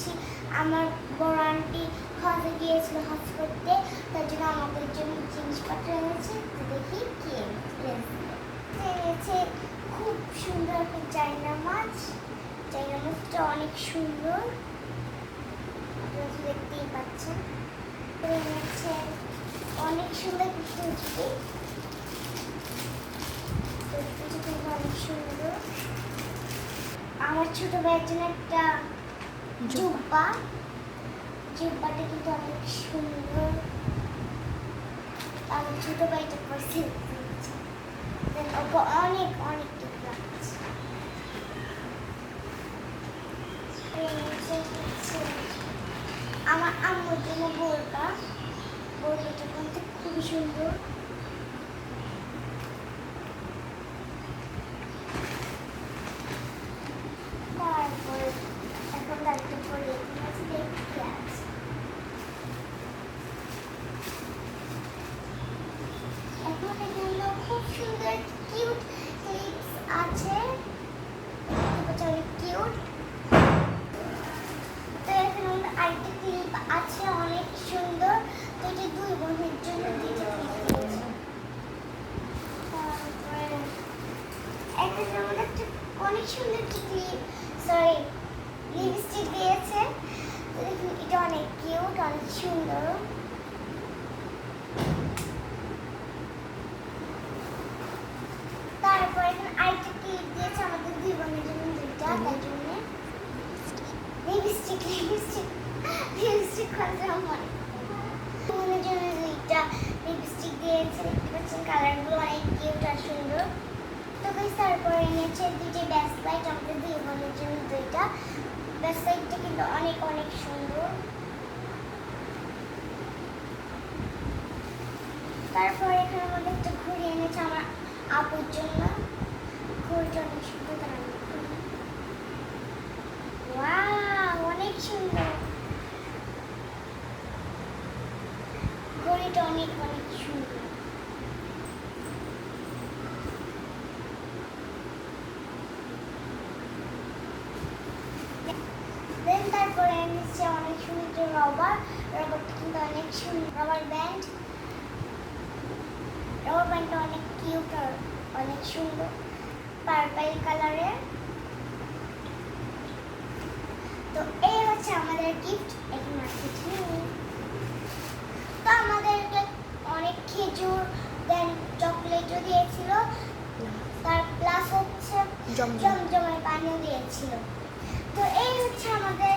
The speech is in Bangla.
এনেছি। আমার বড় আন্টি হজে গিয়েছিল হজ করতে, তার জন্য আমাদের জন্য জিনিসপত্র এনেছে। তো দেখি কি এনেছে। খুব সুন্দর একটা চাইনা মাছ। চাইনা মাছটা অনেক সুন্দর, আপনারা দেখতেই পাচ্ছেন। এনেছে অনেক সুন্দর কুচি, অনেক সুন্দর। আমার ছোট ভাইয়ের জন্য একটা জুব্বাটা কিন্তু অনেক সুন্দর। আমার ছোট ভাইটা পড়ছে, অনেক অনেক টুকরা আছে। আমার আম্মুর জন্য বোরকাটা কিন্তু খুবই সুন্দর। তারপর এখন দায়িত্ব পড়ে দেখতে আছে। এখন এখানে খুব সুন্দর কিউট ক্লিপস আছে, অনেক কিউট। তো এখানে আরেকটা ক্লিপ আছে অনেক সুন্দর। তো এটা দুই বোনের জন্য দুইটা ক্লিপ দিয়েছে। তারপরে এখানে আমাদের একটা অনেক সুন্দর একটা লিপস্টিক দিয়েছে। তো দেখুন এটা অনেক কিউট, অনেক সুন্দর। তারপর এখানে আরেকটা ক্লিপ দিয়েছে আমাদের দুই বোনের জন্য দুইটা, তার জন্য লিপস্টিক খোঁজা হয় বোনের জন্য দুইটা লিপস্টিক দিয়েছে। দেখতে পাচ্ছেন কালারগুলো অনেক কিউট আর সুন্দর। তো গাইস তারপরে এনেছে দুইটা ব্যাস লাইট আমাদের দুই বোনের জন্য দুইটা। ব্যাস লাইটটা কিন্তু অনেক অনেক সুন্দর। তারপরে এখানে আমাদের একটা ঘড়ি এনেছে আমার আপুর জন্য। ঘড়িটা অনেক সুন্দর, অনেক সুন্দর ঘড়িটা, অনেক অনেক সুন্দর। দেন তারপরে এনেছে অনেক সুন্দর রবারটা কিন্তু অনেক সুন্দর। রবার ব্যান্ডটা অনেক কিউট আর অনেক সুন্দর, পার্পল কালারের। তো এই হচ্ছে আমাদের গিফট। এখন তো আমাদেরকে অনেক খেজুর দেন চকলেটও দিয়েছিল, তার প্লাস হচ্ছে জমজমের পানিও দিয়েছিল। তো এই হচ্ছে আমাদের